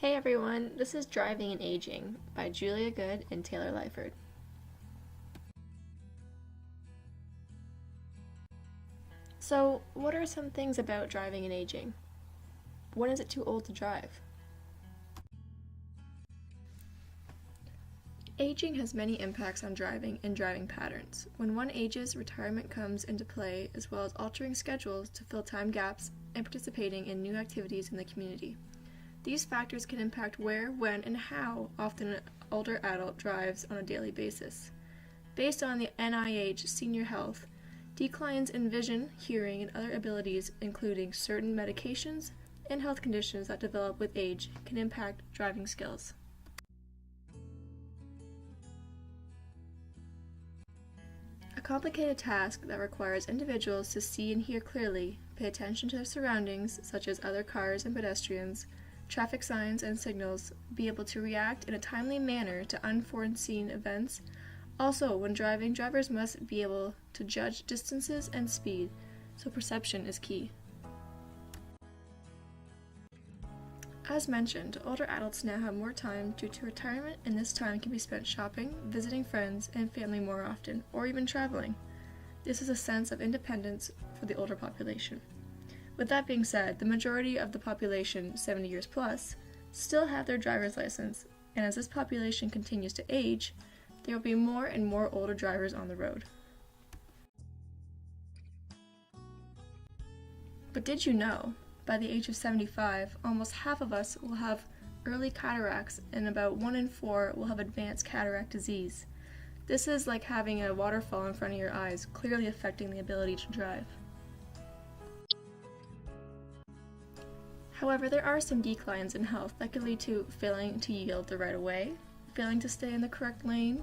Hey everyone, this is Driving and Aging by Julia Good and Taylor Lyford. So, what are some things about driving and aging? When is it too old to drive? Aging has many impacts on driving and driving patterns. When one ages, retirement comes into play, as well as altering schedules to fill time gaps and participating in new activities in the community. These factors can impact where, when, and how often an older adult drives on a daily basis. Based on the NIH Senior Health, declines in vision, hearing, and other abilities, including certain medications and health conditions that develop with age, can impact driving skills. A complicated task that requires individuals to see and hear clearly, pay attention to their surroundings, such as other cars and pedestrians, traffic signs and signals, be able to react in a timely manner to unforeseen events. Also, when driving, drivers must be able to judge distances and speed, so perception is key. As mentioned, older adults now have more time due to retirement, and this time can be spent shopping, visiting friends and family more often, or even traveling. This is a sense of independence for the older population. With that being said, the majority of the population, 70 years plus, still have their driver's license, and as this population continues to age, there will be more and more older drivers on the road. But did you know, by the age of 75, almost half of us will have early cataracts and about 1 in 4 will have advanced cataract disease. This is like having a waterfall in front of your eyes, clearly affecting the ability to drive. However, there are some declines in health that can lead to failing to yield the right of way, failing to stay in the correct lane,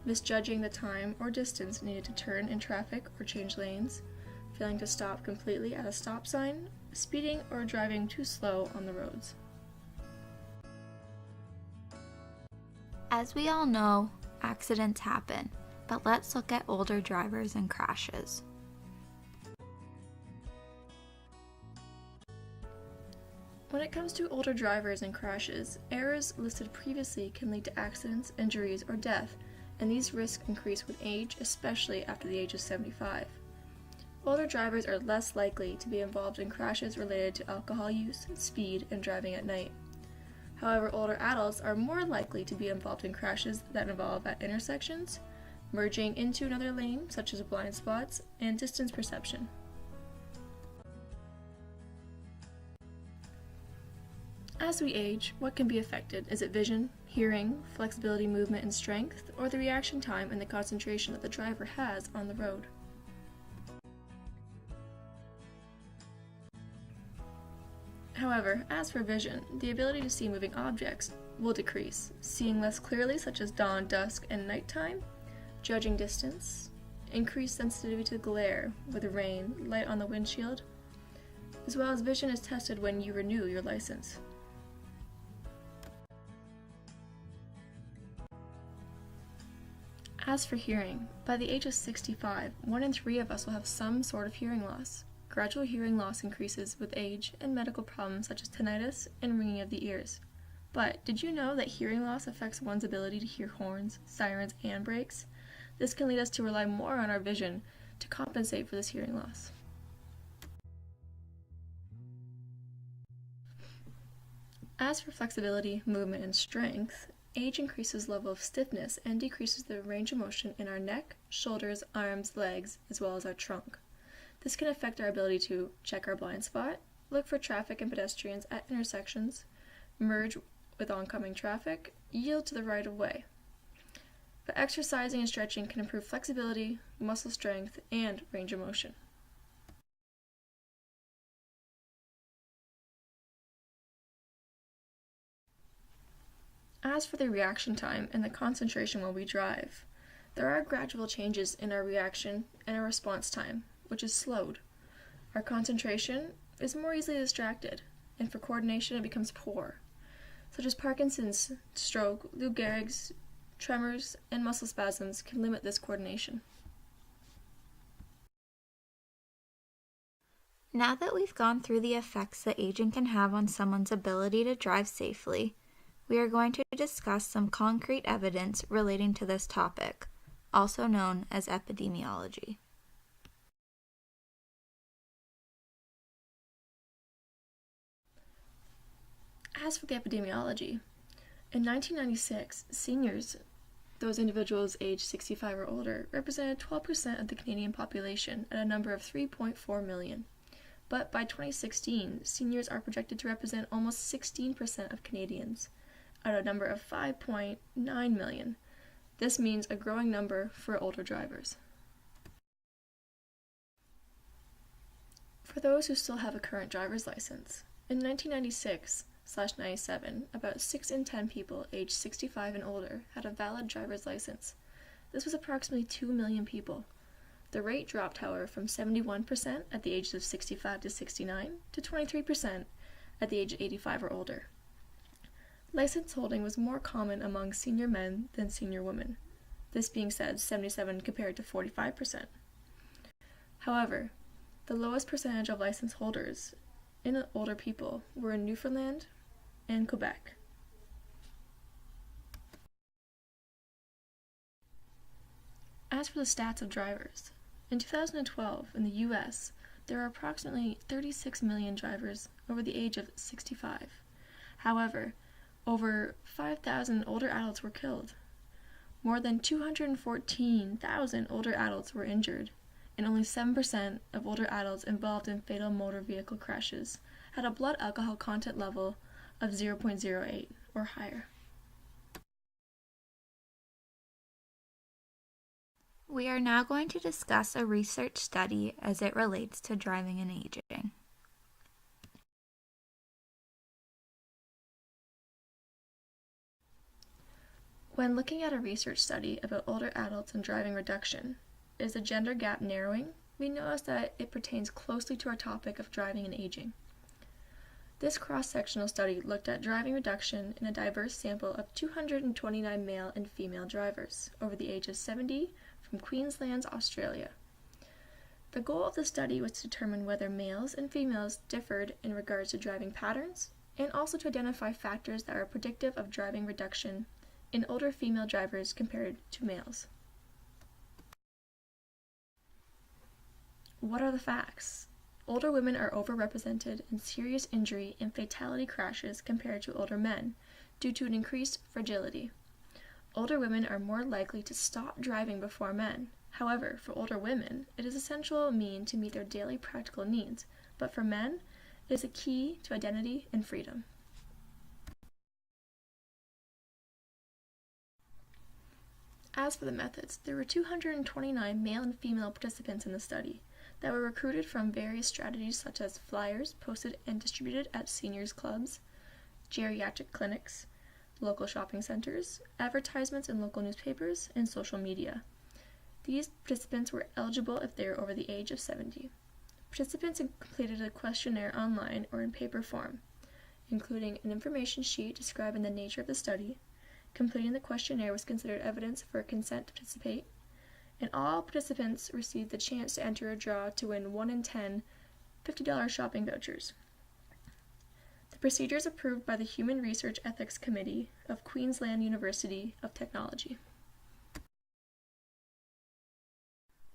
misjudging the time or distance needed to turn in traffic or change lanes, failing to stop completely at a stop sign, speeding, or driving too slow on the roads. As we all know, accidents happen, but let's look at older drivers and crashes. When it comes to older drivers and crashes, errors listed previously can lead to accidents, injuries, or death, and these risks increase with age, especially after the age of 75. Older drivers are less likely to be involved in crashes related to alcohol use, speed, and driving at night. However, older adults are more likely to be involved in crashes that involve at intersections, merging into another lane, such as blind spots, and distance perception. As we age, what can be affected? Is it vision, hearing, flexibility, movement, and strength, or the reaction time and the concentration that the driver has on the road? However, as for vision, the ability to see moving objects will decrease, seeing less clearly, such as dawn, dusk, and nighttime, judging distance, increased sensitivity to glare with rain, light on the windshield, as well as vision is tested when you renew your license. As for hearing, by the age of 65, 1 in 3 of us will have some sort of hearing loss. Gradual hearing loss increases with age and medical problems such as tinnitus and ringing of the ears. But did you know that hearing loss affects one's ability to hear horns, sirens, and brakes? This can lead us to rely more on our vision to compensate for this hearing loss. As for flexibility, movement, and strength, age increases level of stiffness and decreases the range of motion in our neck, shoulders, arms, legs, as well as our trunk. This can affect our ability to check our blind spot, look for traffic and pedestrians at intersections, merge with oncoming traffic, yield to the right of way. But exercising and stretching can improve flexibility, muscle strength, and range of motion. As for the reaction time and the concentration while we drive, there are gradual changes in our reaction and our response time, which is slowed. Our concentration is more easily distracted, and for coordination it becomes poor, such as Parkinson's, stroke, Lou Gehrig's, tremors, and muscle spasms can limit this coordination. Now that we've gone through the effects that aging can have on someone's ability to drive safely, we are going to discuss some concrete evidence relating to this topic, also known as epidemiology. As for the epidemiology, in 1996, seniors, those individuals aged 65 or older, represented 12% of the Canadian population at a number of 3.4 million. But by 2016, seniors are projected to represent almost 16% of Canadians, at a number of 5.9 million. This means a growing number for older drivers. For those who still have a current driver's license, in 1996/97, about 6 in 10 people aged 65 and older had a valid driver's license. This was approximately 2 million people. The rate dropped, however, from 71% at the ages of 65 to 69 to 23% at the age of 85 or older. License holding was more common among senior men than senior women. This being said, 77 compared to 45%. However, the lowest percentage of license holders in older people were in Newfoundland and Quebec. As for the stats of drivers, in 2012 in the US, there are approximately 36 million drivers over the age of 65. However, over 5,000 older adults were killed. More than 214,000 older adults were injured, and only 7% of older adults involved in fatal motor vehicle crashes had a blood alcohol content level of 0.08 or higher. We are now going to discuss a research study as it relates to driving and aging. When looking at a research study about older adults and driving reduction, is the gender gap narrowing? We notice that it pertains closely to our topic of driving and aging. This cross-sectional study looked at driving reduction in a diverse sample of 229 male and female drivers over the age of 70 from Queensland, Australia. The goal of the study was to determine whether males and females differed in regards to driving patterns, and also to identify factors that are predictive of driving reduction in older female drivers compared to males. What are the facts? Older women are overrepresented in serious injury and fatality crashes compared to older men due to an increased fragility. Older women are more likely to stop driving before men. However, for older women, it is an essential means to meet their daily practical needs, but for men, it is a key to identity and freedom. As for the methods, there were 229 male and female participants in the study that were recruited from various strategies such as flyers posted and distributed at seniors clubs, geriatric clinics, local shopping centers, advertisements in local newspapers, and social media. These participants were eligible if they were over the age of 70. Participants completed a questionnaire online or in paper form, including an information sheet describing the nature of the study. Completing the questionnaire was considered evidence for consent to participate, and all participants received the chance to enter a draw to win 1 in 10 $50 shopping vouchers. The procedures approved by the Human Research Ethics Committee of Queensland University of Technology.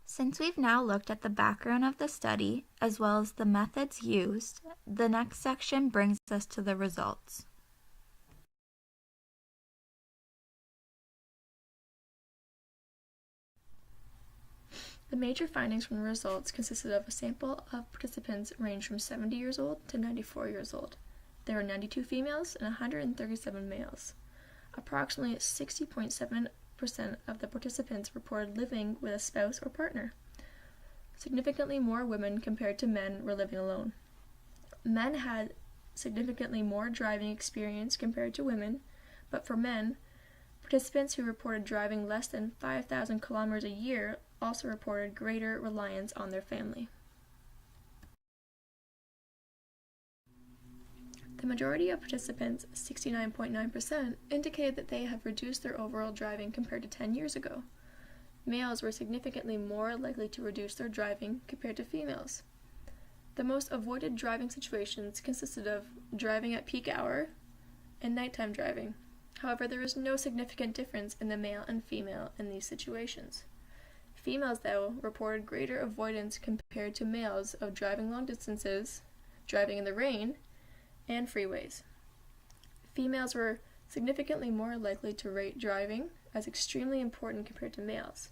Since we've now looked at the background of the study, as well as the methods used, the next section brings us to the results. The major findings from the results consisted of a sample of participants ranged from 70 years old to 94 years old. There were 92 females and 137 males. Approximately 60.7% of the participants reported living with a spouse or partner. Significantly more women compared to men were living alone. Men had significantly more driving experience compared to women, but for men, participants who reported driving less than 5,000 kilometers a year also reported greater reliance on their family. The majority of participants, 69.9%, indicated that they have reduced their overall driving compared to 10 years ago. Males were significantly more likely to reduce their driving compared to females. The most avoided driving situations consisted of driving at peak hour and nighttime driving. However, there is no significant difference in the male and female in these situations. Females, though, reported greater avoidance compared to males of driving long distances, driving in the rain, and freeways. Females were significantly more likely to rate driving as extremely important compared to males.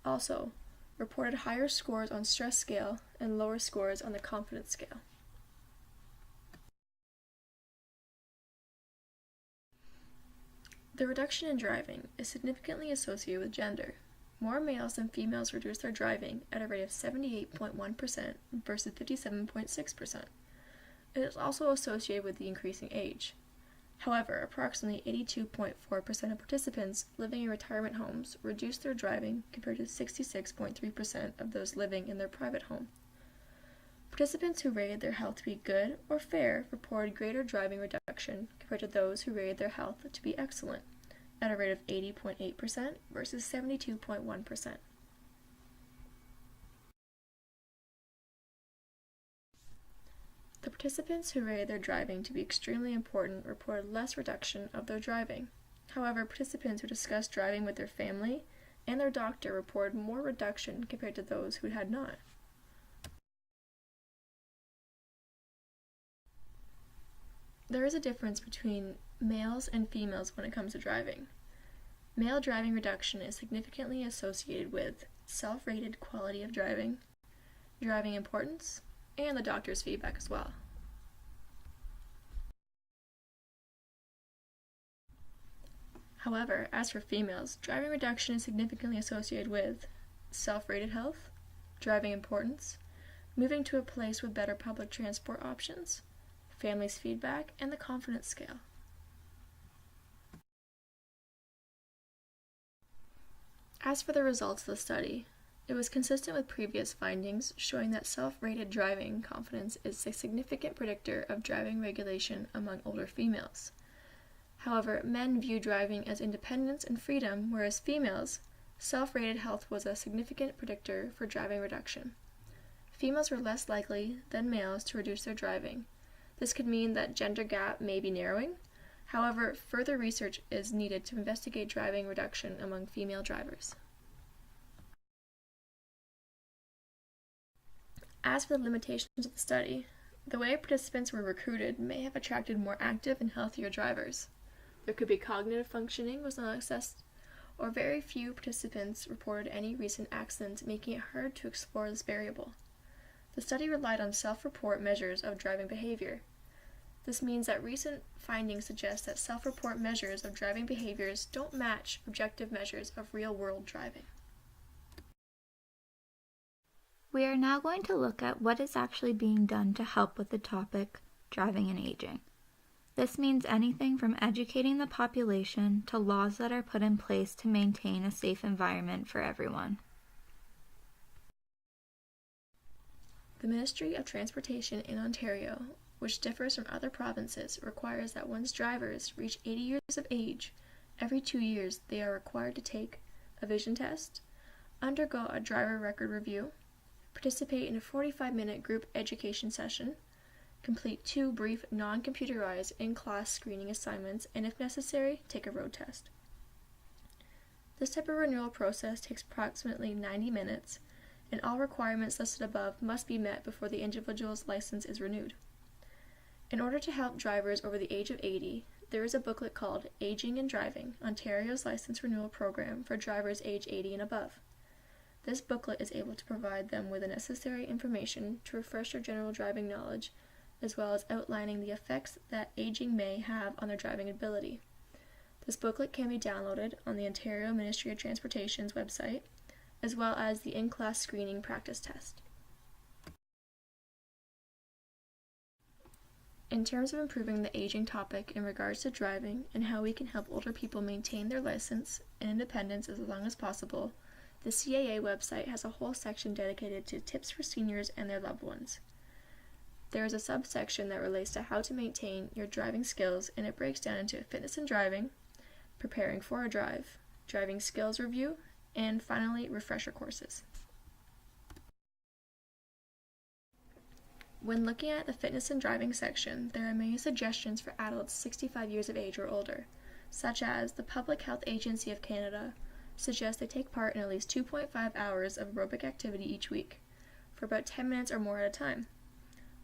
Also, reported higher scores on stress scale and lower scores on the confidence scale. The reduction in driving is significantly associated with gender. More males than females reduced their driving at a rate of 78.1% versus 57.6%. It is also associated with the increasing age. However, approximately 82.4% of participants living in retirement homes reduced their driving compared to 66.3% of those living in their private home. Participants who rated their health to be good or fair reported greater driving reduction compared to those who rated their health to be excellent, at a rate of 80.8% versus 72.1%. The participants who rated their driving to be extremely important reported less reduction of their driving. However, participants who discussed driving with their family and their doctor reported more reduction compared to those who had not. There is a difference between males and females when it comes to driving. Male driving reduction is significantly associated with self-rated quality of driving, driving importance, and the doctor's feedback as well. However, as for females, driving reduction is significantly associated with self-rated health, driving importance, moving to a place with better public transport options, family's feedback, and the confidence scale. As for the results of the study, it was consistent with previous findings showing that self-rated driving confidence is a significant predictor of driving regulation among older females. However, men view driving as independence and freedom, whereas females, self-rated health was a significant predictor for driving reduction. Females were less likely than males to reduce their driving. This could mean that gender gap may be narrowing. However, further research is needed to investigate driving reduction among female drivers. As for the limitations of the study, the way participants were recruited may have attracted more active and healthier drivers. There could be cognitive functioning was not assessed, or very few participants reported any recent accidents, making it hard to explore this variable. The study relied on self-report measures of driving behavior. This means that recent findings suggest that self-report measures of driving behaviors don't match objective measures of real-world driving. We are now going to look at what is actually being done to help with the topic, driving and aging. This means anything from educating the population to laws that are put in place to maintain a safe environment for everyone. The Ministry of Transportation in Ontario, which differs from other provinces, requires that once drivers reach 80 years of age, every 2 years they are required to take a vision test, undergo a driver record review, participate in a 45-minute group education session, complete 2 brief non-computerized in-class screening assignments, and if necessary, take a road test. This type of renewal process takes approximately 90 minutes, and all requirements listed above must be met before the individual's license is renewed. In order to help drivers over the age of 80, there is a booklet called Aging and Driving, Ontario's License Renewal Program for drivers age 80 and above. This booklet is able to provide them with the necessary information to refresh their general driving knowledge, as well as outlining the effects that aging may have on their driving ability. This booklet can be downloaded on the Ontario Ministry of Transportation's website, as well as the in-class screening practice test. In terms of improving the aging topic in regards to driving and how we can help older people maintain their license and independence as long as possible, the CAA website has a whole section dedicated to tips for seniors and their loved ones. There is a subsection that relates to how to maintain your driving skills, and it breaks down into fitness and driving, preparing for a drive, driving skills review, and finally, refresher courses. When looking at the fitness and driving section, there are many suggestions for adults 65 years of age or older, such as the Public Health Agency of Canada suggests they take part in at least 2.5 hours of aerobic activity each week, for about 10 minutes or more at a time.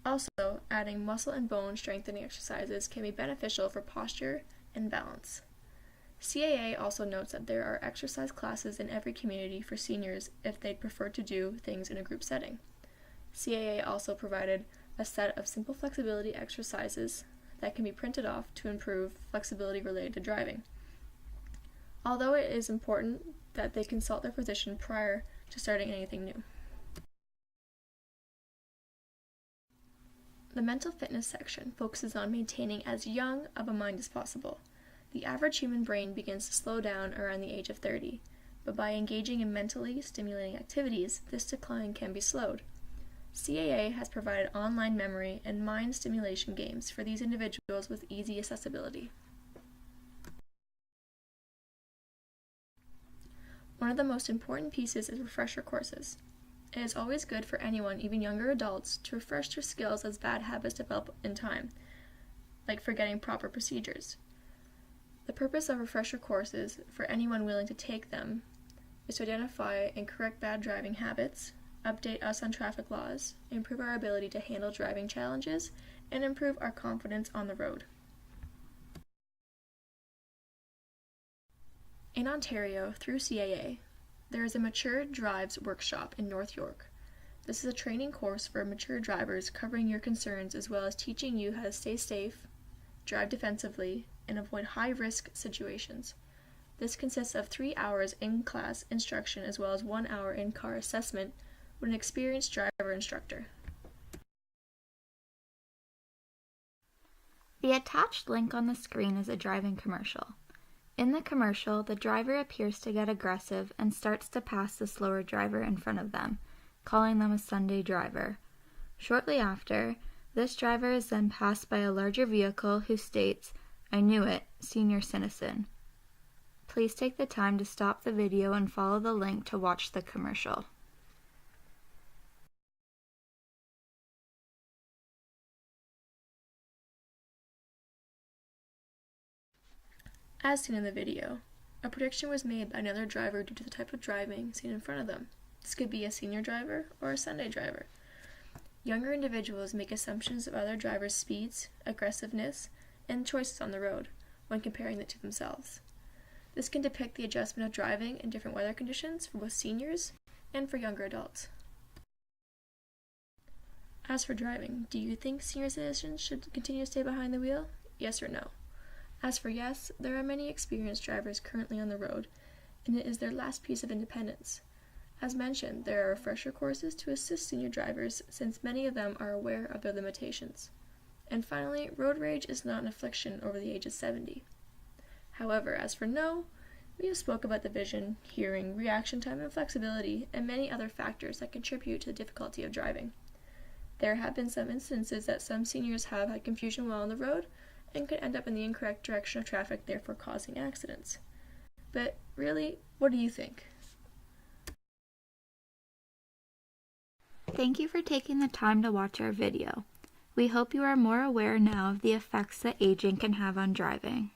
Also, adding muscle and bone strengthening exercises can be beneficial for posture and balance. CAA also notes that there are exercise classes in every community for seniors if they'd prefer to do things in a group setting. CAA also provided a set of simple flexibility exercises that can be printed off to improve flexibility related to driving. Although it is important that they consult their physician prior to starting anything new. The mental fitness section focuses on maintaining as young of a mind as possible. The average human brain begins to slow down around the age of 30, but by engaging in mentally stimulating activities, this decline can be slowed. CAA has provided online memory and mind stimulation games for these individuals with easy accessibility. One of the most important pieces is refresher courses. It is always good for anyone, even younger adults, to refresh their skills as bad habits develop in time, like forgetting proper procedures. The purpose of refresher courses, for anyone willing to take them, is to identify and correct bad driving habits, update us on traffic laws, improve our ability to handle driving challenges, and improve our confidence on the road. In Ontario, through CAA, there is a Mature Drives workshop in North York. This is a training course for mature drivers covering your concerns as well as teaching you how to stay safe, drive defensively, and avoid high-risk situations. This consists of 3 hours in-class instruction as well as 1 hour in-car assessment with an experienced driver instructor. The attached link on the screen is a driving commercial. In the commercial, the driver appears to get aggressive and starts to pass the slower driver in front of them, calling them a Sunday driver. Shortly after, this driver is then passed by a larger vehicle who states, "I knew it, senior citizen." Please take the time to stop the video and follow the link to watch the commercial. As seen in the video, a prediction was made by another driver due to the type of driving seen in front of them. This could be a senior driver or a Sunday driver. Younger individuals make assumptions of other drivers' speeds, aggressiveness, and choices on the road when comparing it to themselves. This can depict the adjustment of driving in different weather conditions for both seniors and for younger adults. As for driving, do you think senior citizens should continue to stay behind the wheel? Yes or no? As for yes, there are many experienced drivers currently on the road, and it is their last piece of independence. As mentioned, there are refresher courses to assist senior drivers since many of them are aware of their limitations. And finally, road rage is not an affliction over the age of 70. However, as for no, we have spoke about the vision, hearing, reaction time, and flexibility, and many other factors that contribute to the difficulty of driving. There have been some instances that some seniors have had confusion while on the road, and could end up in the incorrect direction of traffic, therefore causing accidents. But really, what do you think? Thank you for taking the time to watch our video. We hope you are more aware now of the effects that aging can have on driving.